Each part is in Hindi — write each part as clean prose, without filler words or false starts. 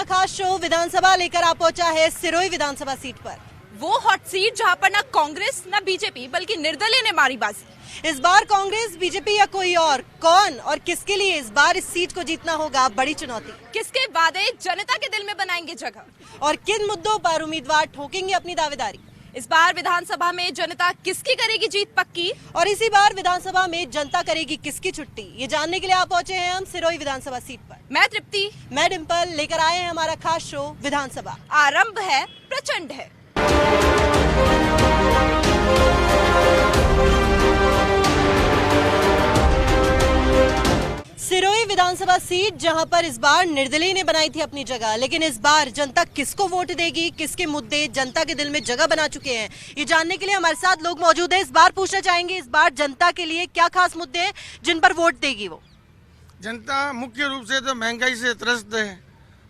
खास शो विधानसभा लेकर आ पहुंचा है सिरोही विधानसभा सीट पर। वो हॉट सीट जहां पर ना कांग्रेस ना बीजेपी बल्कि निर्दलीय ने मारी बाजी। इस बार कांग्रेस, बीजेपी या कोई और, कौन और किसके लिए इस बार इस सीट को जीतना होगा बड़ी चुनौती। किसके वादे जनता के दिल में बनाएंगे जगह और किन मुद्दों पर उम्मीदवार ठोकेंगे अपनी दावेदारी। इस बार विधानसभा में जनता किसकी करेगी जीत पक्की, और इसी बार विधानसभा में जनता करेगी किसकी छुट्टी, ये जानने के लिए आप पहुंचे हैं हम सिरोही विधानसभा सीट पर। मैं तृप्ति, मैं डिम्पल लेकर आए हैं हमारा खास शो विधानसभा। आरंभ है, प्रचंड है। सिरोही विधानसभा सीट जहां पर इस बार निर्दलीय ने बनाई थी अपनी जगह, लेकिन इस बार जनता किसको वोट देगी, किसके मुद्दे जनता के दिल में जगह बना चुके हैं, ये जानने के लिए हमारे साथ लोग मौजूद हैं। इस बार पूछना चाहेंगे इस बार जनता के लिए क्या खास मुद्दे हैं जिन पर वोट देगी वो। जनता मुख्य रूप से तो महंगाई से त्रस्त है,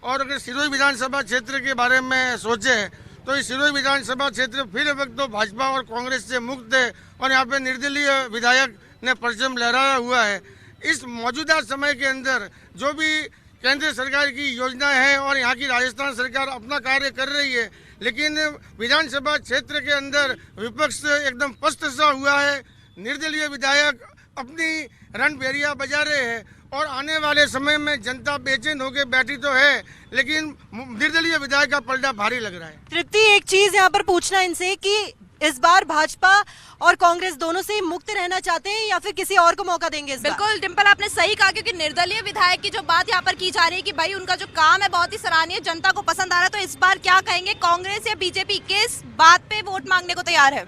और अगर सिरोही विधानसभा क्षेत्र के बारे में सोचे तो इस सिरोही विधानसभा क्षेत्र फिर अब तो भाजपा और कांग्रेस से मुक्त है, और यहाँ पे निर्दलीय विधायक ने परचम लहराया हुआ है। इस मौजूदा समय के अंदर जो भी केंद्र सरकार की योजनाएं हैं और यहाँ की राजस्थान सरकार अपना कार्य कर रही है, लेकिन विधानसभा क्षेत्र के अंदर विपक्ष एकदम पस्त सा हुआ है। निर्दलीय विधायक अपनी रणभेरिया बजा रहे हैं, और आने वाले समय में जनता बेचैन होकर बैठी तो है, लेकिन निर्दलीय विधायक का पलड़ा भारी लग रहा है। तृप्ति, एक चीज यहाँ पर पूछना इनसे कि इस बार भाजपा और कांग्रेस दोनों से मुक्त रहना चाहते हैं या फिर किसी और को मौका देंगे इस बार? बिल्कुल डिम्पल, आपने सही कहा, क्योंकि निर्दलीय विधायक की जो बात यहाँ पर की जा रही है कि भाई उनका जो काम है बहुत ही सराहनीय, जनता को पसंद आ रहा है, तो इस बार क्या कहेंगे, कांग्रेस या बीजेपी किस बात पे वोट मांगने को तैयार है?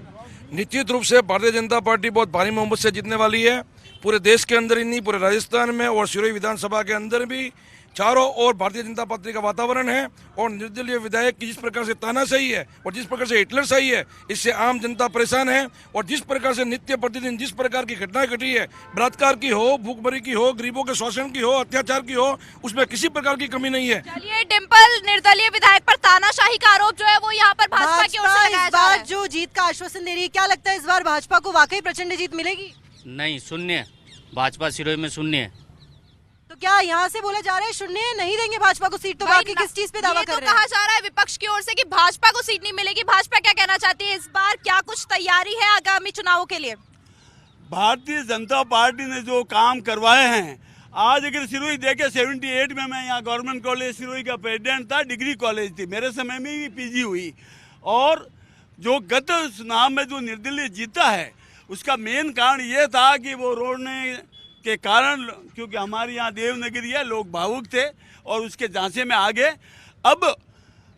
निश्चित रूप से भारतीय जनता पार्टी बहुत भारी मोहब्बत से जीतने वाली है। पूरे देश के अंदर ही नहीं, पूरे राजस्थान में और सिरोही विधानसभा के अंदर भी चारों ओर भारतीय जनता पार्टी का वातावरण है। और निर्दलीय विधायक की जिस प्रकार से तानाशाही है और जिस प्रकार से हिटलरशाही है, इससे आम जनता परेशान है। और जिस प्रकार से नित्य प्रतिदिन जिस प्रकार की घटनाएं घटी है, बलात्कार की हो, भूखमरी की हो, गरीबों के शोषण की हो, अत्याचार की हो, उसमें किसी प्रकार की कमी नहीं है। चलिए डिम्पल, निर्दलीय विधायक पर तानाशाही का आरोप जो है वो यहाँ पर भाजपा की ओर से लगाया जा रहा है। जो जीत का आश्वासन दे रही है, क्या लगता है इस बार भाजपा को वाकई प्रचंड जीत मिलेगी? नहीं, शून्य। भाजपा सिरोही में शून्य है। तो क्या यहाँ से बोला जा रहा है शून्य नहीं देंगे भाजपा को सीट, तो बाकी किस चीज पे दावा कर रहे हैं? कहा जा रहा है विपक्ष की ओर से कि भाजपा को सीट नहीं मिलेगी। भाजपा क्या कहना चाहती है इस बार, क्या कुछ तैयारी है आगामी चुनावों के लिए? भारतीय जनता पार्टी ने जो काम करवाए हैं, आज अगर सिरोही देखे 78 में मैं यहाँ गवर्नमेंट कॉलेज सिरोही का प्रेसिडेंट था, डिग्री कॉलेज थी, मेरे समय में भी पीजी हुई। और जो गत चुनाव में जो निर्दलीय जीता है, उसका मेन कारण ये था कि वो रोडने के कारण, क्योंकि हमारे यहाँ देवनगरी है, लोग भावुक थे और उसके झांसे में आ गए। अब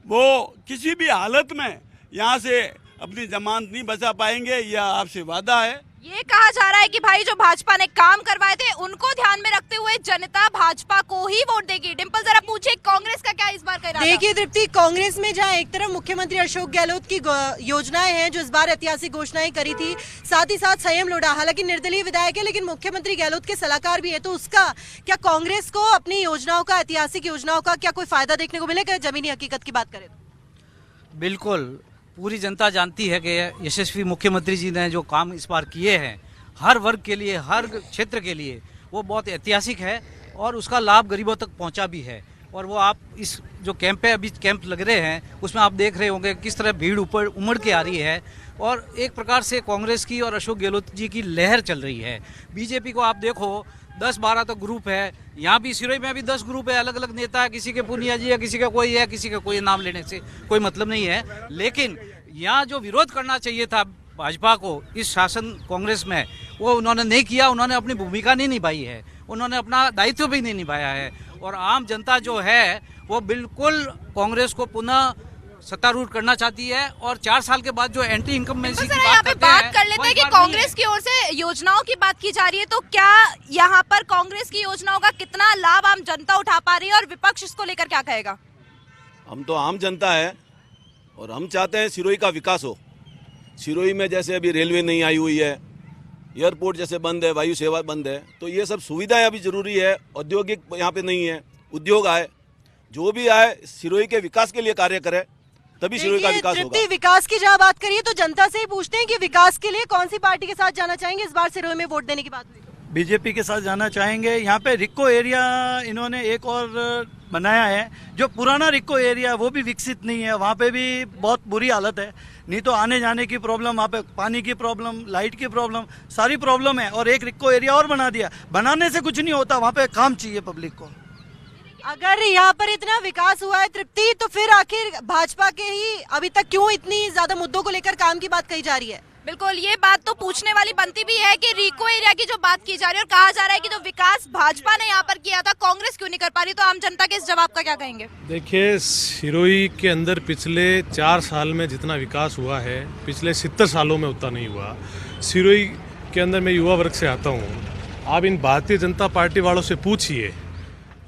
वो किसी भी हालत में यहाँ से अपनी जमानत नहीं बचा पाएंगे, यह आपसे वादा है। ये कहा जा रहा है कि भाई जो भाजपा ने काम करवाए थे उनको ध्यान में रखते हुए जनता भाजपा को ही वोट देगी। डिम्पल, जरा पूछे कांग्रेस का क्या इस बार कह रहा है? देखिए तृप्ति, कांग्रेस में जहां एक तरफ मुख्यमंत्री अशोक गहलोत की योजनाएं हैं जो इस बार ऐतिहासिक घोषणाएं करी थी, साथ ही साथ संयम लोढ़ा, हालांकि निर्दलीय विधायक है लेकिन मुख्यमंत्री गहलोत के सलाहकार भी है, तो उसका क्या कांग्रेस को अपनी योजनाओं का, ऐतिहासिक योजनाओं का क्या कोई फायदा देखने को मिलेगा जमीनी हकीकत की बात करें? बिल्कुल, पूरी जनता जानती है कि यशस्वी मुख्यमंत्री जी ने जो काम इस बार किए हैं हर वर्ग के लिए, हर क्षेत्र के लिए, वो बहुत ऐतिहासिक है और उसका लाभ गरीबों तक पहुंचा भी है। और वो आप इस जो कैंप है, अभी कैंप लग रहे हैं, उसमें आप देख रहे होंगे किस तरह भीड़ ऊपर उमड़ के आ रही है, और एक प्रकार से कांग्रेस की और अशोक गहलोत जी की लहर चल रही है। बीजेपी को आप देखो 10-12 तो ग्रुप है, यहाँ भी सिरोही में भी 10 ग्रुप है, अलग अलग नेता है, किसी के पूनिया जी है, किसी का कोई है, किसी का कोई नाम लेने से कोई मतलब नहीं है। लेकिन यहाँ जो विरोध करना चाहिए था भाजपा को इस शासन कांग्रेस में, वो उन्होंने नहीं किया। उन्होंने अपनी भूमिका नहीं निभाई है, उन्होंने अपना दायित्व भी नहीं निभाया है। और आम जनता जो है वो बिल्कुल कांग्रेस को पुनः सत्तारूढ़ करना चाहती है। और 4 साल के बाद जो एंटी इनकम्बेंसी की बात कर लेते हैं कि कांग्रेस की ओर से योजनाओं की बात की जा रही है, तो क्या यहाँ पर कांग्रेस की योजनाओं का कितना लाभ आम जनता उठा पा रही है और विपक्ष इसको लेकर क्या कहेगा? हम तो आम जनता है और हम चाहते हैं सिरोही का विकास हो। सिरोही में जैसे अभी रेलवे नहीं आई हुई है, एयरपोर्ट जैसे बंद है, वायु सेवा बंद है, तो ये सब सुविधाएं अभी जरूरी है। औद्योगिक यहाँ पे नहीं है, उद्योग आए, जो भी आए सिरोही के विकास के लिए कार्य करे, तभी सिरोही का विकास होगा। विकास की जहाँ बात करिए तो जनता से ही पूछते हैं कि विकास के लिए कौन सी पार्टी के साथ जाना चाहेंगे? इस बार सिरोही में वोट देने की बात हुई, बीजेपी के साथ जाना चाहेंगे। यहाँ पे रिक्को एरिया इन्होंने एक और बनाया है। जो पुराना रिक्को एरिया है वो भी विकसित नहीं है, वहाँ पे भी बहुत बुरी हालत है। नहीं तो आने जाने की प्रॉब्लम, वहाँ पे पानी की प्रॉब्लम, लाइट की प्रॉब्लम, सारी प्रॉब्लम है। और एक रिक्को एरिया और बना दिया। बनाने से कुछ नहीं होता, वहाँ पे काम चाहिए पब्लिक को। अगर यहाँ पर इतना विकास हुआ है तृप्ति, तो फिर आखिर भाजपा के ही अभी तक क्यों इतनी ज्यादा मुद्दों को लेकर काम की बात कही जा रही है? बिल्कुल, ये बात तो पूछने वाली बनती भी है कि रिको एरिया की जो बात की जा रही है और कहा जा रहा है कि जो विकास भाजपा ने यहाँ पर किया था कांग्रेस क्यों नहीं कर पा रही, तो आम जनता के इस जवाब का क्या कहेंगे? देखिए, सिरोही के अंदर पिछले 4 साल में जितना विकास हुआ है, पिछले 70 सालों में उतना नहीं हुआ। सिरोही के अंदर मैं युवा वर्ग से आता हूँ। आप इन भारतीय जनता पार्टी वालों से पूछिए,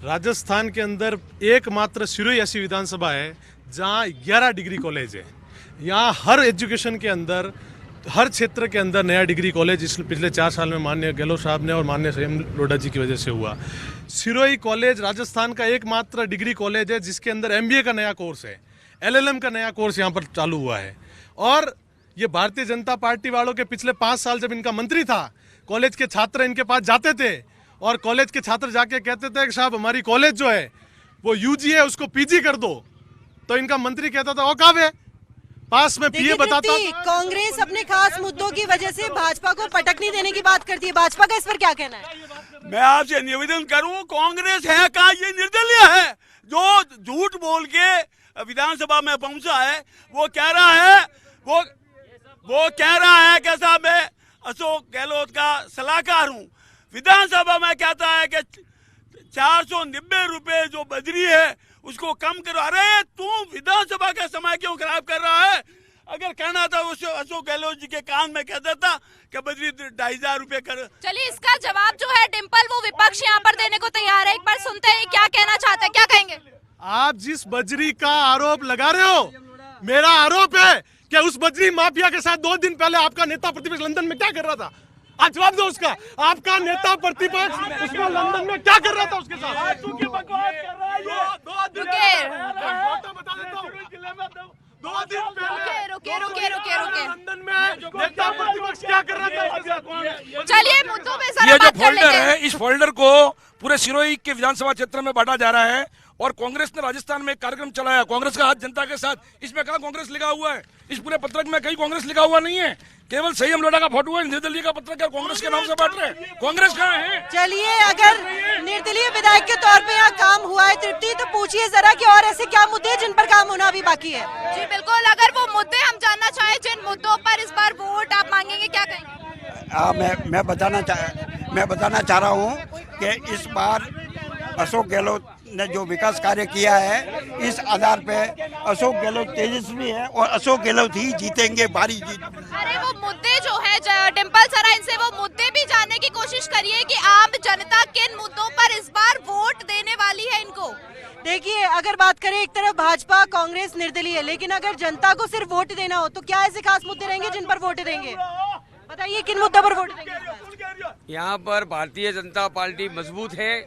राजस्थान के अंदर एकमात्र सिरोही ऐसी विधानसभा है जहाँ 11 डिग्री कॉलेज है। यहाँ हर एजुकेशन के अंदर, हर क्षेत्र के अंदर नया डिग्री कॉलेज इस पिछले 4 साल में माननीय गहलोत साहब ने और माननीय संयम लोढ़ा जी की वजह से हुआ। सिरोही कॉलेज राजस्थान का एकमात्र डिग्री कॉलेज है जिसके अंदर MBA का नया कोर्स है, LLM का नया कोर्स यहाँ पर चालू हुआ है। और ये भारतीय जनता पार्टी वालों के पिछले 5 साल जब इनका मंत्री था, कॉलेज के छात्र इनके पास जाते थे और कॉलेज के छात्र जाके कहते थे कि साहब हमारी कॉलेज जो है वो UG है, उसको PG कर दो, तो इनका मंत्री कहता था औकाब है, पास में PA बताता। कांग्रेस अपने खास मुद्दों की वजह से भाजपा को पटक नहीं देने की बात करती है, भाजपा का इस पर क्या कहना है? मैं आपसे निवेदन करूं, कांग्रेस है कहाँ? ये निर्दलीय है जो झूठ बोल के विधानसभा में पहुंचा है। वो कह रहा है कि साहब मैं अशोक गहलोत का सलाहकार हूं। विधानसभा में कहता है कि 490 रुपए जो बजरी है उसको कम करो। अरे तू विधानसभा का समय क्यों खराब कर रहा है? अगर कहना था उसे अशोक गहलोत जी के कान में कह देता कि बजरी 2,500 रुपए कर। चलिए, इसका जवाब जो है डिम्पल, वो विपक्ष यहाँ पर देने को तैयार है। एक बार सुनते हैं क्या कहना चाहते हैं, क्या कहेंगे? आप जिस बजरी का आरोप लगा रहे हो, मेरा आरोप है कि उस बजरी माफिया के साथ 2 दिन पहले आपका नेता प्रतिपक्ष लंदन में क्या कर रहा था? आज जवाब दो उसका। आपका नेता प्रतिपक्ष उसको लंदन में क्या कर रहा था उसके साथ? रुके। लंदन में नेता प्रतिपक्ष क्या कर रहा था? चलिए, मुद्दों पे ये जो फोल्डर है, इस फोल्डर को पूरे सिरोही के विधानसभा क्षेत्र में बांटा जा रहा है और कांग्रेस ने राजस्थान में एक कार्यक्रम चलाया, कांग्रेस का हाथ जनता के साथ। इसमें कहाँ कांग्रेस लिखा हुआ है? इस पूरे पत्रक में कहीं कांग्रेस लिखा हुआ नहीं है, केवल संयम लोढ़ा का फोटो है। निर्दलीय का पत्रक है, कांग्रेस के नाम से बांट रहे हैं। कांग्रेस कहाँ है? चलिए, अगर निर्दलीय विधायक के तौर पे यहाँ काम हुआ है तृप्ति, तो पूछिए जरा कि और ऐसे क्या मुद्दे हैं जिन पर काम होना अभी बाकी है? जी बिल्कुल, अगर वो मुद्दे हम जानना चाहें जिन मुद्दों पर इस बार वोट आप मांगेंगे, क्या कहेंगे? मैं बताना चाह रहा हूँ कि इस बार अशोक गहलोत ने जो विकास कार्य किया है, इस आधार पे अशोक गहलोत तेजस्वी है और अशोक गहलोत ही जीतेंगे, भारी जीत। अरे वो मुद्दे जो है डिम्पल, जरा इनसे वो मुद्दे भी जानने की कोशिश करिए कि आम जनता किन मुद्दों पर इस बार वोट देने वाली है इनको। देखिए, अगर बात करें एक तरफ भाजपा, कांग्रेस, निर्दलीय, लेकिन अगर जनता को सिर्फ वोट देना हो तो क्या ऐसे खास मुद्दे रहेंगे जिन पर वोट देंगे? बताइए किन मुद्दों पर वोट देंगे? यहाँ पर भारतीय जनता पार्टी मजबूत है,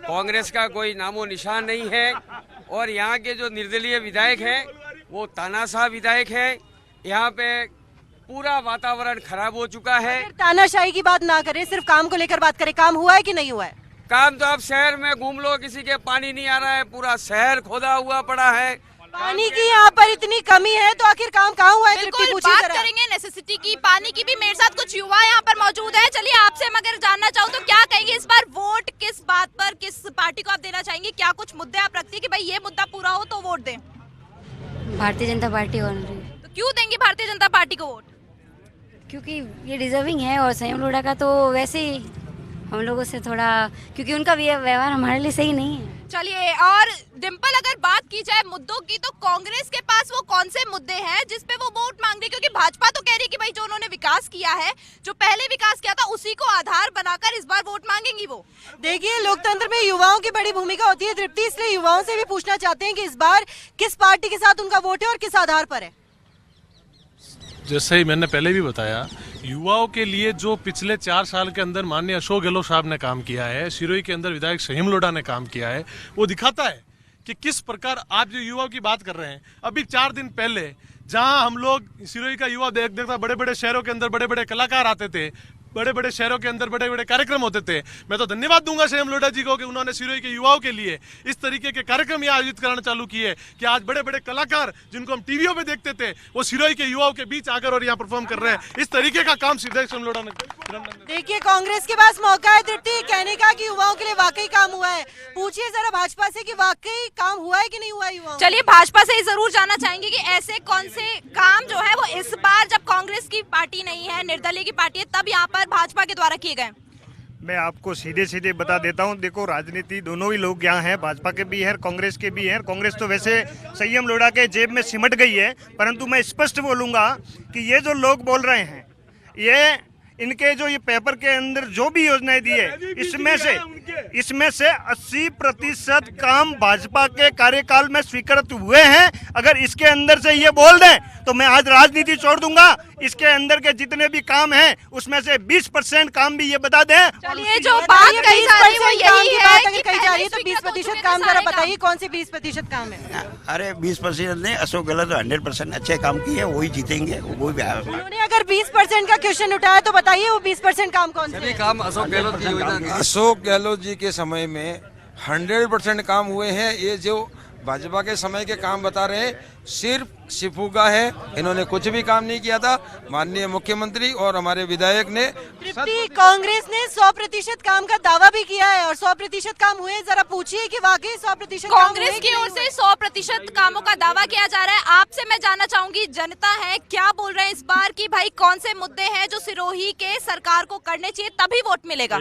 कांग्रेस का कोई नामो निशान नहीं है और यहाँ के जो निर्दलीय विधायक हैं वो तानाशाह विधायक हैं। यहाँ पे पूरा वातावरण खराब हो चुका है। तानाशाही की बात ना करें, सिर्फ काम को लेकर बात करें, काम हुआ है कि नहीं हुआ है? काम तो आप शहर में घूम लो, किसी के पानी नहीं आ रहा है, पूरा शहर खोदा हुआ पड़ा है। पानी की यहाँ पर इतनी कमी है तो आखिर काम कहाँ हुआ है? बिल्कुल बात करेंगे नेसेसिटी की, पानी की भी। मेरे साथ कुछ युवा यहाँ पर मौजूद है। चलिए, आपसे अगर जानना चाहूँ तो क्या कहेंगे, इस बार वोट किस बात पर, किस पार्टी को आप देना चाहेंगे? क्या कुछ मुद्दे आप रखती है कि भाई ये मुद्दा पूरा हो तो वोट दें? भारतीय जनता पार्टी। और तो क्यों देंगी भारतीय जनता पार्टी को वोट? क्योंकि ये डिजर्विंग है और संयम लोढ़ा का तो वैसे ही हम लोगों से थोड़ा, क्योंकि उनका व्यवहार हमारे लिए सही नहीं है। चलिए, और डिम्पल, अगर बात की जाए मुद्दों की तो कांग्रेस के पास वो कौन से मुद्दे हैं जिस पे वो वोट मांग रही है? क्योंकि भाजपा तो कह रही है कि भाई जो उन्होंने विकास किया है, जो पहले विकास किया था, उसी को आधार बनाकर इस बार वोट मांगेंगी वो। देखिए, लोकतंत्र में युवाओं की बड़ी भूमिका होती है तृप्ति, इसलिए युवाओं से भी पूछना चाहते हैं कि इस बार किस पार्टी के साथ उनका वोट है और किस आधार पर है? जैसे ही मैंने पहले भी बताया, युवाओं के लिए जो पिछले 4 साल के अंदर माननीय अशोक गहलोत साहब ने काम किया है, सिरोही के अंदर विधायक संयम लोढ़ा ने काम किया है, वो दिखाता है कि किस प्रकार आप जो युवाओं की बात कर रहे हैं। अभी 4 दिन पहले जहां हम लोग सिरोही का युवा देखता, बड़े बड़े शहरों के अंदर बड़े बड़े कलाकार आते थे, बड़े बड़े शहरों के अंदर बड़े बड़े कार्यक्रम होते थे। मैं तो धन्यवाद दूंगा संयम लोढ़ा जी को कि उन्होंने सिरोही के युवाओं के लिए इस तरीके के कार्यक्रम यहाँ आयोजित कराना चालू किए कि आज बड़े बड़े कलाकार जिनको हम टीवियों पे देखते थे वो सिरोही के युवाओं के बीच आकर और यहाँ परफॉर्म कर रहे हैं। इस तरीके का काम सिद्धेश संयम लोढ़ा ने। देखिए कांग्रेस के पास मौका है तृप्ति कहने का कि युवाओं के लिए वाकई काम हुआ है। पूछिए जरा भाजपा से कि वाकई काम हुआ है कि नहीं हुआ युवाओं। चलिए भाजपा से जरूर जानना चाहेंगे कि ऐसे कौन से काम जो है वो इस बार जब कांग्रेस की पार्टी नहीं है, निर्दलीय की पार्टी है, तब यहाँ पर भाजपा के द्वारा किए गए। मैं आपको सीधे सीधे बता देता हूँ, देखो राजनीति दोनों ही लोग यहाँ हैं, भाजपा के भी हैं, कांग्रेस के भी हैं। कांग्रेस तो वैसे संयम लोढ़ा के जेब में सिमट गई है, परंतु मैं स्पष्ट बोलूँगा कि ये जो लोग बोल रहे हैं, ये इनके जो ये पेपर के अंदर जो भी योजनाएं दी है, इसमें से 80% काम भाजपा के कार्यकाल में स्वीकृत हुए हैं। अगर इसके अंदर से ये बोल दें तो मैं आज राजनीति छोड़ दूंगा। इसके अंदर के जितने भी काम हैं उसमें से 20% काम भी ये बता दें। चलिए जो बात कही जा रही है वो यही है कि कही जा रही है तो 20% काम जरा बताइए कौन से 20% काम है। अरे 20% नहीं, अशोक गहलोत 100% अच्छे काम किए, वही जीतेंगे। उन्होंने अगर 20% का क्वेश्चन उठाया तो बताइए वो 20% काम कौन से काम अशोक गहलोत की योजना, अशोक गहलोत जी के समय में 100% काम हुए हैं। ये जो भाजपा के समय के काम बता रहे हैं सिर्फ सिफुगा है, इन्होंने कुछ भी काम नहीं किया था। माननीय मुख्यमंत्री और हमारे विधायक ने कांग्रेस ने 100% काम का दावा भी किया है और 100% काम हुए। जरा पूछिए कि वाकई 100% कांग्रेस की ओर से 100% कामों का दावा किया जा रहा है। आपसे मैं जानना चाहूंगी जनता है क्या बोल रहे हैं इस बार की भाई कौन से मुद्दे हैं जो सिरोही के सरकार को करने चाहिए तभी वोट मिलेगा।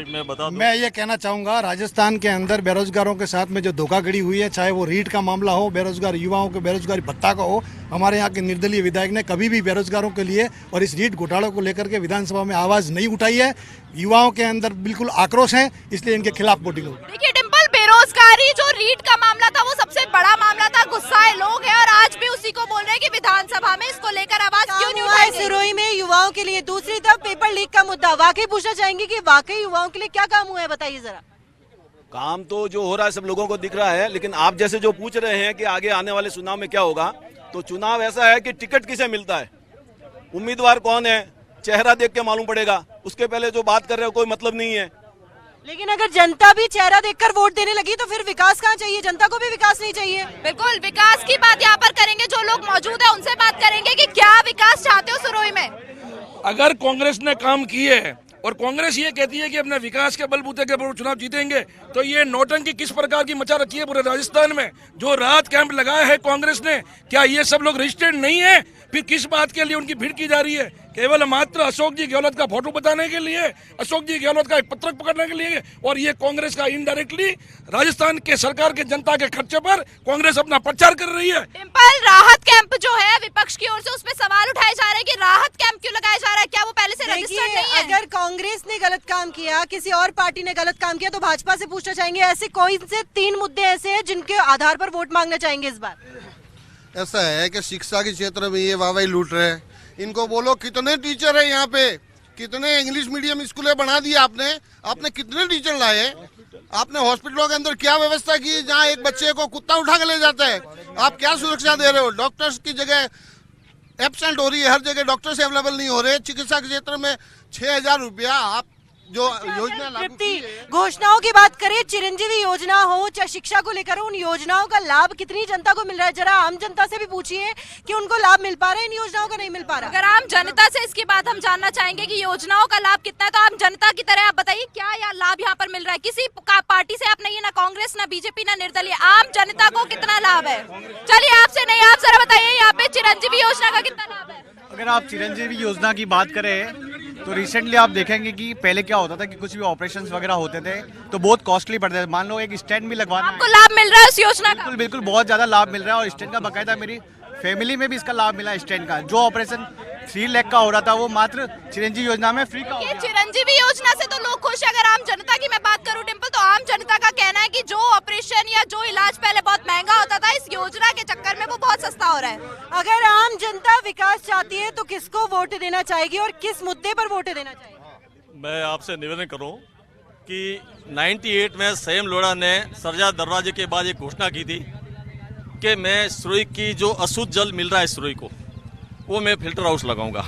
मैं ये कहना चाहूंगा राजस्थान के अंदर बेरोजगारों के साथ में जो धोखाधड़ी हुई है, चाहे वो रीट का मामला हो, बेरोजगार युवाओं के बेरोजगारी भत्ता का हो, हमारे यहाँ के निर्दलीय विधायक ने कभी भी बेरोजगारों के लिए और इस रीट घोटालों को लेकर के विधानसभा में आवाज नहीं उठाई है। युवाओं के अंदर बिल्कुल आक्रोश है, इसलिए इनके खिलाफ वोटिंग होगी। देखिए डिम्पल, बेरोजगारी जो रीट का मामला था वो सबसे बड़ा मामला था, गुस्साए लोग हैं और आज भी उसी को बोल रहे हैं कि विधानसभा में इसको लेकर आवाज क्यों नहीं उठाई सिरोही में युवाओं के लिए। दूसरी तरफ पेपर लीक का मुद्दा, वाकई पूछना चाहेंगे कि वाकई युवाओं के लिए क्या काम हुआ है, बताइए जरा। काम तो जो हो रहा है सब लोगों को दिख रहा है, लेकिन आप जैसे जो पूछ रहे हैं कि आगे आने वाले चुनाव में क्या होगा, तो चुनाव ऐसा है कि टिकट किसे मिलता है, उम्मीदवार कौन है, चेहरा देख के मालूम पड़ेगा। उसके पहले जो बात कर रहे हो कोई मतलब नहीं है। लेकिन अगर जनता भी चेहरा देखकर वोट देने लगी तो फिर विकास कहाँ चाहिए? जनता को भी विकास नहीं चाहिए। बिल्कुल विकास की बात यहाँ पर करेंगे, जो लोग मौजूद है उनसे बात करेंगे कि क्या विकास चाहते हो सिरोही में। अगर कांग्रेस ने काम किए हैं और कांग्रेस ये कहती है कि अपने विकास के बलबूते के ऊपर चुनाव जीतेंगे, तो ये नौटंकी किस प्रकार की मचा रखी है पूरे राजस्थान में। जो रात कैंप लगाया है कांग्रेस ने, क्या ये सब लोग रजिस्टर्ड नहीं है? फिर किस बात के लिए उनकी भीड़ की जा रही है? केवल मात्र अशोक जी गहलोत का फोटो बताने के लिए, अशोक जी गहलोत का एक पत्रक पकड़ने के लिए। और ये कांग्रेस का इनडायरेक्टली राजस्थान के सरकार के जनता के खर्चे पर कांग्रेस अपना प्रचार कर रही है। डिम्पल, राहत कैंप जो है विपक्ष की ओर से उसमें सवाल उठाए जा रहे हैं कि राहत कैंप क्यों लगाया जा रहा है, क्या वो पहले से रजिस्टर्ड नहीं है? अगर कांग्रेस ने गलत काम किया, किसी और पार्टी ने गलत काम किया, तो भाजपा से पूछना चाहेंगे ऐसे कौन से 3 मुद्दे ऐसे हैं जिनके आधार पर वोट मांगना चाहेंगे इस बार? ऐसा है कि शिक्षा के क्षेत्र में ये वाहवाही लूट रहे हैं। इनको बोलो कितने टीचर है यहाँ पे, कितने इंग्लिश मीडियम स्कूलें बना दिए आपने कितने टीचर लाए? आपने हॉस्पिटलों के अंदर क्या व्यवस्था की जहाँ एक बच्चे को कुत्ता उठा के ले जाता है? आप क्या सुरक्षा दे रहे हो? डॉक्टर्स की जगह एब्सेंट हो रही है, हर जगह डॉक्टर्स अवेलेबल नहीं हो रहे। चिकित्सा के क्षेत्र में 6,000 रुपया आप जो योजना लागू की है। घोषणाओं की बात करें, चिरंजीवी योजना हो चाहे शिक्षा को लेकर उन योजनाओं का लाभ कितनी जनता को मिल रहा है? जरा आम जनता से भी पूछिए कि उनको लाभ मिल पा रहा है, इन योजनाओं का नहीं मिल पा रहा। अगर आम जनता से इसकी बात हम जानना चाहेंगे कि योजनाओं का लाभ कितना है, तो आम जनता की तरह आप बताइए क्या लाभ यहाँ पर मिल रहा है? किसी पार्टी से आप नहीं है, ना कांग्रेस, ना बीजेपी, ना निर्दलीय, आम जनता को कितना लाभ है? चलिए आपसे नहीं, आप जरा बताइए यहाँ पे चिरंजीवी योजना का कितना लाभ है? अगर आप चिरंजीवी योजना की बात करें तो रिसेंटली आप देखेंगे कि पहले क्या होता था कि कुछ भी ऑपरेशंस वगैरह होते थे तो बहुत कॉस्टली पड़ते थे। मान लो एक स्टैंड भी लगवाना, आपको लाभ मिल रहा है उस योजना का? बिल्कुल बिल्कुल, बहुत ज्यादा लाभ मिल रहा है और स्टैंड का बकायदा मेरी फैमिली में भी इसका लाभ मिला है। स्टैंड का जो ऑपरेशन 3 लाख का हो रहा था वो मात्र चिरंजीवी योजना में फ्री का हो गया। चिरंजीवी योजना से तो लोग खुश है। अगर आम जनता की मैं बात करूं डिम्पल, तो आम जनता का कहना है कि जो ऑपरेशन या जो इलाज पहले बहुत महंगा होता था, इस योजना के चक्कर में वो बहुत सस्ता हो रहा है। अगर आम जनता विकास चाहती है तो किसको वोट देना चाहेगी और किस मुद्दे पर वोट देना चाहेगी? मैं आपसे निवेदन करूं कि 98 में संयम लोढ़ा ने सरजा दरवाजे के बाद एक घोषणा की थी कि मैं सिरोही की जो अशुद्ध जल मिल रहा है सिरोही को, वो मैं फिल्टर हाउस लगाऊंगा।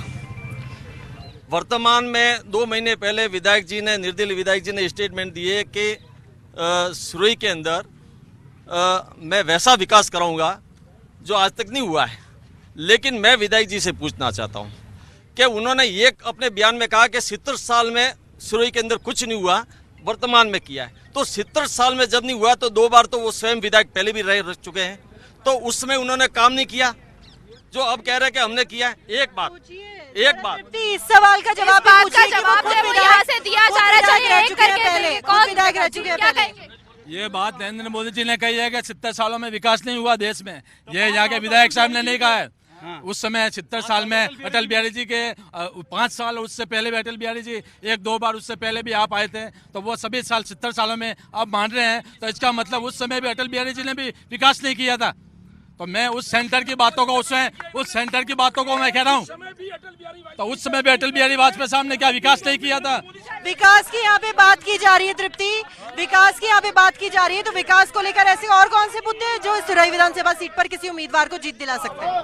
वर्तमान में 2 महीने पहले विधायक जी ने, निर्दलीय विधायक जी ने स्टेटमेंट दिए कि सिरोही के अंदर मैं वैसा विकास कराऊंगा जो आज तक नहीं हुआ है। लेकिन मैं विधायक जी से पूछना चाहता हूं कि उन्होंने ये अपने बयान में कहा कि 70 साल में सिरोही के अंदर कुछ नहीं हुआ, वर्तमान में किया है। तो 70 साल में जब नहीं हुआ तो 2 बार तो वो स्वयं विधायक पहले भी रह चुके हैं, तो उसमें उन्होंने काम नहीं किया जो अब कह रहे हैं कि हमने किया है। एक बात इस सवाल का जवाब यहाँ से दिया जा रहा है, एक करके कौन विधायक रह चुके हैं पहले? ये बात नरेंद्र मोदी जी ने कही है कि 70 सालों में विकास नहीं हुआ देश में, ये यहाँ के विधायक साहब ने नहीं कहा है। उस समय 70 साल में अटल बिहारी जी के 5 साल उससे पहले भी अटल बिहारी जी 1-2 बार उससे पहले भी आप आए थे, तो वो सभी साल 70 सालों में आप मान रहे हैं, तो इसका मतलब उस समय भी अटल बिहारी जी ने भी विकास नहीं किया था। तो मैं उस सेंटर की बातों को मैं कह रहा हूँ, तो उस समय भी अटल बिहारी वाजपेयी साहब ने क्या विकास नहीं किया था? विकास की यहाँ पे बात की जा रही है तृप्ति, विकास की यहाँ पे बात की जा रही है, तो विकास को लेकर ऐसे और कौन से मुद्दे हैं जो सिरोही विधानसभा सीट पर किसी उम्मीदवार को जीत दिला सकते हैं?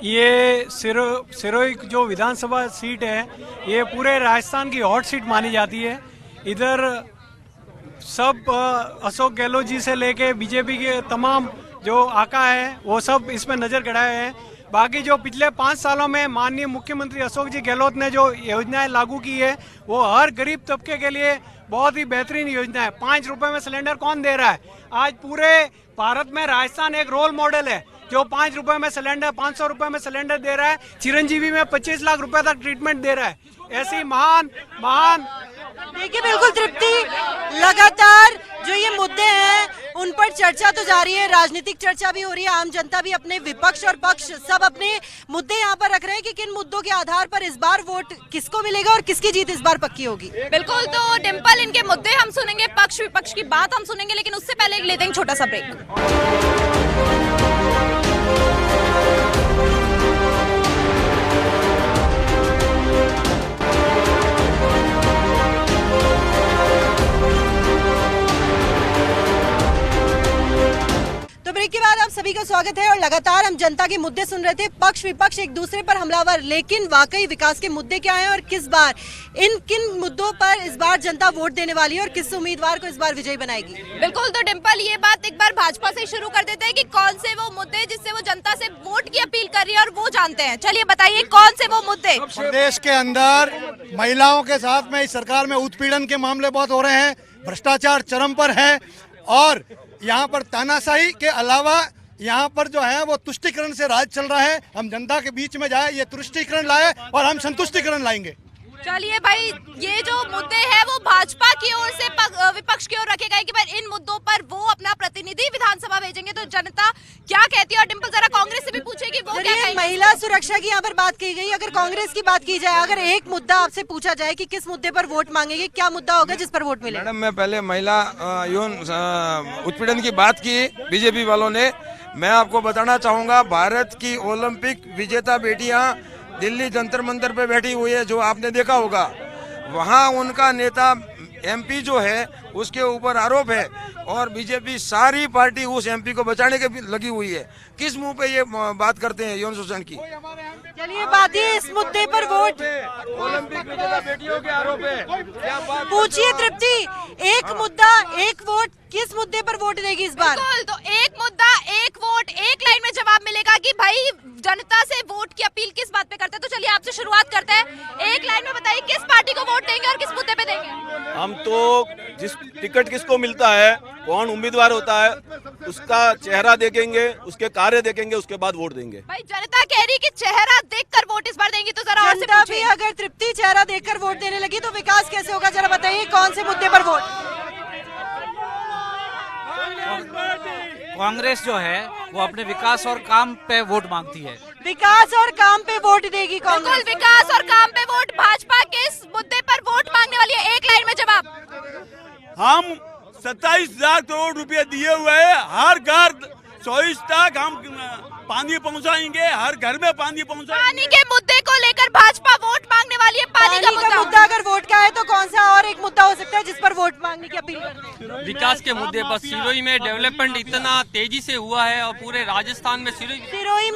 ये सिरोही जो विधानसभा सीट है, ये पूरे राजस्थान की हॉट सीट मानी जाती है। इधर सब अशोक गहलोत जी से लेके बीजेपी के तमाम जो आका है वो सब इसमें नजर गड़ाए हैं। बाकी जो पिछले 5 सालों में माननीय मुख्यमंत्री अशोक जी गहलोत ने जो योजनाएं लागू की है, वो हर गरीब तबके के लिए बहुत ही बेहतरीन योजना है। 5 रुपए में सिलेंडर कौन दे रहा है? आज पूरे भारत में राजस्थान एक रोल मॉडल है जो 5 रुपए में सिलेंडर, 500 रुपए में सिलेंडर दे रहा है। चिरंजीवी में 25 लाख रुपए तक ट्रीटमेंट दे रहा है। ऐसी महान देखिए, बिल्कुल तृप्ति, लगातार जो ये मुद्दे हैं उन पर चर्चा तो जारी है, राजनीतिक चर्चा भी हो रही है, आम जनता भी अपने विपक्ष और पक्ष सब अपने मुद्दे यहाँ पर रख रहे हैं कि किन मुद्दों के आधार पर इस बार वोट किसको मिलेगा और किसकी जीत इस बार पक्की होगी। बिल्कुल, तो डिम्पल, इनके मुद्दे हम सुनेंगे, पक्ष विपक्ष की बात हम सुनेंगे, लेकिन उससे पहले लेते हैं छोटा सा ब्रेक। ब्रेक के बाद आप सभी का स्वागत है और लगातार हम जनता के मुद्दे सुन रहे थे, पक्ष विपक्ष एक दूसरे पर हमलावर, लेकिन वाकई विकास के मुद्दे क्या हैं और किस बार किन मुद्दों पर इस बार जनता वोट देने वाली है और किस उम्मीदवार को इस बार विजयी बनाएगी? बिल्कुल, तो डिम्पल, ये बात एक बार भाजपा से शुरू कर देते हैं कि कौन से वो मुद्दे जिससे वो जनता से वोट की अपील कर रही है और वो जानते हैं। चलिए बताइए, कौन से वो मुद्दे? प्रदेश के अंदर महिलाओं के साथ में इस सरकार में उत्पीड़न के मामले बहुत हो रहे हैं, भ्रष्टाचार चरम पर है और यहाँ पर तानाशाही के अलावा यहाँ पर जो है वो तुष्टिकरण से राज चल रहा है। हम जनता के बीच में जाए, ये तुष्टिकरण लाए और हम संतुष्टिकरण लाएंगे। चलिए भाई, ये जो मुद्दे हैं वो भाजपा की ओर से विपक्ष की ओर रखे गए कि भाई इन मुद्दों पर वो अपना प्रतिनिधि विधानसभा भेजेंगे, तो जनता क्या कहती है? और डिम्पल, जरा कांग्रेस से भी पूछेगी वो क्या कहेगी। महिला सुरक्षा की यहाँ पर बात की गई, अगर कांग्रेस की बात की जाए, अगर एक मुद्दा आपसे पूछा जाए कि किस मुद्दे पर वोट मांगेगी, क्या मुद्दा होगा जिस पर वोट मिलेगा? मैडम, मैं पहले महिला यौन उत्पीड़न की बात की बीजेपी वालों ने, मैं आपको बताना चाहूंगा, भारत की ओलंपिक विजेता बेटियां दिल्ली जंतर मंतर पे बैठी हुई है, जो आपने देखा होगा। वहाँ उनका नेता एमपी जो है उसके ऊपर आरोप है और बीजेपी सारी पार्टी उस एमपी को बचाने के लगी हुई है। किस मुंह पे ये बात करते हैं यौन शोषण की? चलिए बात है इस मुद्दे पर वोट, ओलंपिक विजेता बेटियों के आरोप है। पूछिए तृप्ति, एक मुद्दा एक वोट, किस मुद्दे पर वोट देगी इस बार? तो एक मुद्दा एक वोट, एक लाइन में जवाब मिलेगा कि भाई जनता से वोट की अपील किस बात पे करते हैं। तो चलिए आपसे शुरुआत करते हैं, एक लाइन में बताइए किस पार्टी को वोट देंगे और किस मुद्दे पे देंगे? हम तो जिस टिकट किसको मिलता है, कौन उम्मीदवार होता है, उसका चेहरा देखेंगे, उसके कार्य देखेंगे, उसके बाद वोट देंगे। भाई जनता कह रही कि चेहरा देखकर वोट इस बार देंगी, तो जरा और से पूछिए। अगर तृप्ति चेहरा देखकर वोट देने लगी तो विकास कैसे होगा? जरा बताइए कौन से मुद्दे पर वोट? कांग्रेस जो है वो अपने विकास और काम पे वोट मांगती है। विकास और काम पे वोट देगी कांग्रेस। विकास और काम पे वोट, भाजपा किस मुद्दे पर वोट मांगने वाली है? एक लाइन में जवाब। हम 27 लाख करोड़ रुपए दिए हुए हैं, हर घर 24 तक हम पानी पहुंचाएंगे, हर घर में पानी पहुंचाएंगे। पानी के मुद्दे को लेकर भाजपा वोट मांगने वाली है। पानी का मुद्दा अगर वोट का है तो कौन सा और एक मुद्दा हो सकता है जिस पर वोट मांगने की अपील करते हैं? विकास के मुद्दे पर सिरोही में डेवलपमेंट इतना तेजी से हुआ है और पूरे राजस्थान में सिरोही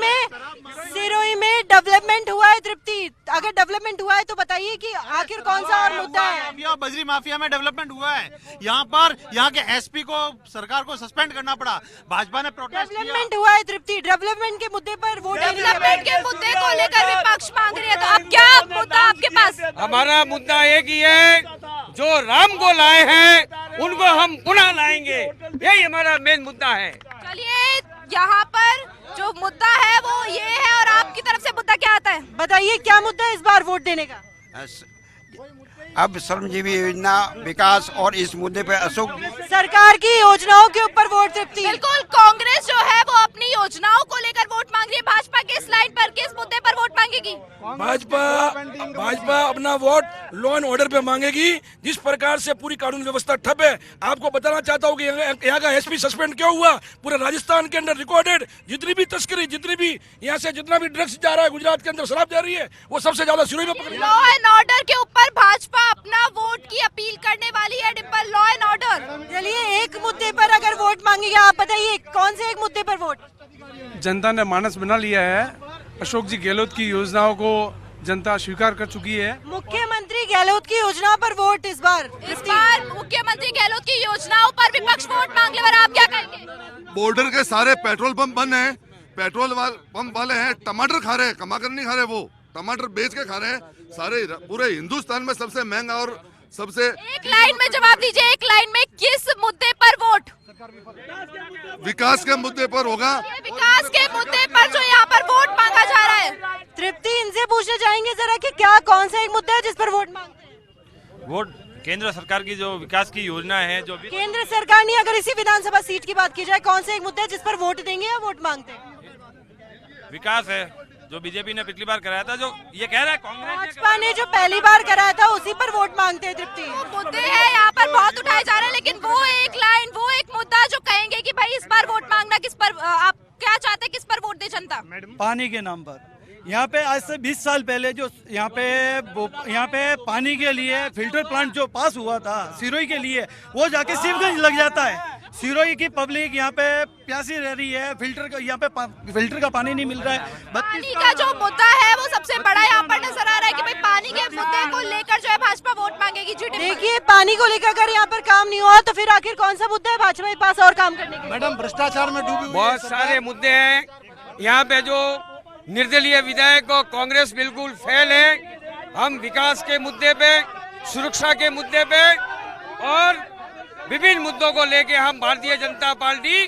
में डेवलपमेंट हुआ है तृप्ति, अगर डेवलपमेंट हुआ है तो बताइए कि आखिर कौन सा और मुद्दा है? बजरी माफिया में डेवलपमेंट हुआ है, यहाँ के एसपी को सरकार को सस्पेंड करना पड़ा, भाजपा ने प्रोटेस्ट किया। डेवलपमेंट हुआ है तृप्ति, डेवलपमेंट के मुद्दे पर वोट, डेवलपमेंट के मुद्दे को लेकर विपक्ष मांग रही है, तो अब क्या मुद्दा आपके पास? हमारा मुद्दा एक ही है, जो राम को लाए हैं उनको हम पुनः लाएंगे, यही हमारा मेन मुद्दा है। चलिए, यहाँ पर जो मुद्दा है वो ये है, और आपकी तरफ से मुद्दा क्या आता है? बताइए क्या मुद्दा है इस बार वोट देने का? अब श्रमजीवी योजना, विकास और इस मुद्दे पे अशोक सरकार की योजनाओं के ऊपर वोट तृप्ति। बिल्कुल, कांग्रेस जो है वो अपनी योजनाओं को लेकर वोट मांग रही है, भाजपा के इस लाइन पर किस मुद्दे पर वोट मांगेगी? भाजपा अपना वोट लॉ एंड ऑर्डर पे मांगेगी, जिस प्रकार से पूरी कानून व्यवस्था ठप है। आपको बताना चाहता हूँ कि यहाँ का एसपी सस्पेंड क्यों हुआ? पूरे राजस्थान के अंदर रिकॉर्डेड जितनी भी तस्करी, जितनी भी यहाँ से जितना भी ड्रग्स जा रहा है, गुजरात के अंदर शराब जा रही है, वो सबसे ज्यादा सिरोही में पकड़ी। लॉ एंड ऑर्डर के ऊपर भाजपा अपना वोट की अपील करने वाली है, डिम्पल, लॉ एंड ऑर्डर। चलिए, एक मुद्दे पर अगर वोट मांगेगी, आप बताइए कौन से एक मुद्दे पर वोट? जनता ने मानस बना लिया है, अशोक जी गहलोत की योजनाओं को जनता स्वीकार कर चुकी है। मुख्यमंत्री गहलोत की योजना पर वोट इस बार मुख्यमंत्री गहलोत की योजनाओं पर विपक्ष वोट मांग ले, और आप क्या कहेंगे? बॉर्डर के सारे पेट्रोल पंप बंद हैं, पेट्रोल पंप वाले हैं टमाटर खा रहे हैं, कमा कर नहीं खा रहे, वो टमाटर बेच के खा रहे हैं। सारे पूरे हिंदुस्तान में सबसे महंगा और सबसे। एक लाइन में जवाब दीजिए, एक लाइन में, किस मुद्दे पर वोट? विकास के मुद्दे पर होगा। विकास के मुद्दे पर जो यहाँ पर वोट मांगा जा रहा है। तृप्ति, इनसे पूछना चाहेंगे जरा कि क्या कौन सा एक मुद्दा है जिस पर वोट मांगते हैं? वोट केंद्र सरकार की जो विकास की योजना है, जो केंद्र सरकार नहीं, अगर इसी विधानसभा सीट की बात की जाए, कौन सा एक मुद्दा है जिस पर वोट देंगे या वोट मांगते हैं? विकास है, जो बीजेपी ने पिछली बार कराया था, जो ये कह रहा है कांग्रेस भाजपा ने जो पहली बार कराया था उसी पर वोट मांगते हैं तृप्ति। मुद्दे हैं यहाँ पर बहुत उठाए जा रहे हैं, लेकिन वो एक लाइन, वो एक मुद्दा जो कहेंगे कि भाई इस बार वोट मांगना, किस पर आप क्या चाहते हैं, किस पर वोट दे जनता? पानी के नाम पर यहाँ पे आज से 20 साल पहले जो यहाँ पे पानी के लिए फिल्टर प्लांट जो पास हुआ था सिरोही के लिए, वो जाके शिवगंज लग जाता है। सिरोही की पब्लिक यहाँ पे प्यासी रह रही है, यहाँ पे फिल्टर का पानी नहीं मिल रहा है। पानी का जो मुद्दा है वो सबसे बड़ा यहाँ पर नजर आ रहा है कि भाई पानी के मुद्दे को लेकर जो है भाजपा वोट मांगेगी। देखिए, पानी को लेकर अगर यहाँ पर काम नहीं हुआ तो फिर आखिर कौन सा मुद्दा है भाजपा के पास और काम करने के? मैडम, भ्रष्टाचार में डूबी बहुत सारे मुद्दे हैं यहाँ पे। जो निर्दलीय विधायक और कांग्रेस बिल्कुल फेल है। हम विकास के मुद्दे पे, सुरक्षा के मुद्दे पे और विभिन्न मुद्दों को लेके हम भारतीय जनता पार्टी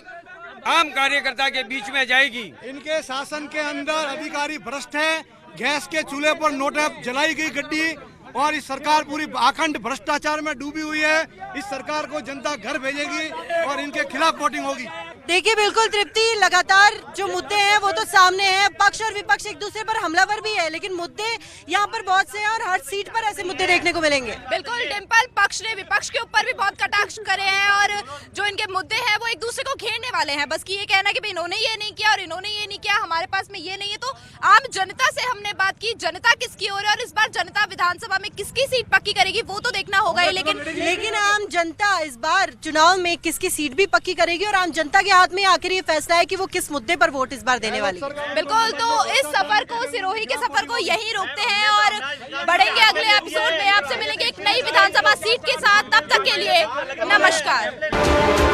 आम कार्यकर्ता के बीच में जाएगी। इनके शासन के अंदर अधिकारी भ्रष्ट है, गैस के चूल्हे पर नोटें जलाई गई गड्डी, और इस सरकार पूरी अखंड भ्रष्टाचार में डूबी हुई है। इस सरकार को जनता घर भेजेगी और इनके खिलाफ वोटिंग होगी। देखिए, बिल्कुल तृप्ति, लगातार जो मुद्दे हैं वो तो सामने हैं, पक्ष और विपक्ष एक दूसरे पर हमलावर भी है, लेकिन मुद्दे यहाँ पर बहुत से हैं और हर सीट पर ऐसे मुद्दे देखने को मिलेंगे। बिल्कुल डिम्पल, पक्ष ने विपक्ष के ऊपर भी बहुत कटाक्ष करे हैं, और जो इनके मुद्दे हैं वो एक दूसरे को घेरने वाले हैं। बस कि ये कहना कि इन्होंने ये नहीं किया और इन्होंने ये नहीं किया, हमारे पास में ये नहीं है। तो आम जनता से हमने बात की, जनता किसकी ओर है और इस बार जनता विधानसभा में किसकी सीट पक्की करेगी वो तो देखना होगा ही। लेकिन आम जनता इस बार चुनाव में किसकी सीट भी पक्की करेगी, और आम जनता के हाथ में आखिर ये फैसला है कि वो किस मुद्दे पर वोट इस बार देने वाली है। बिल्कुल, तो इस सफर को, सिरोही के सफर को यहीं रोकते हैं और बढ़ेंगे अगले एपिसोड में। आपसे मिलेंगे एक नई विधानसभा सीट के साथ, तब तक के लिए नमस्कार।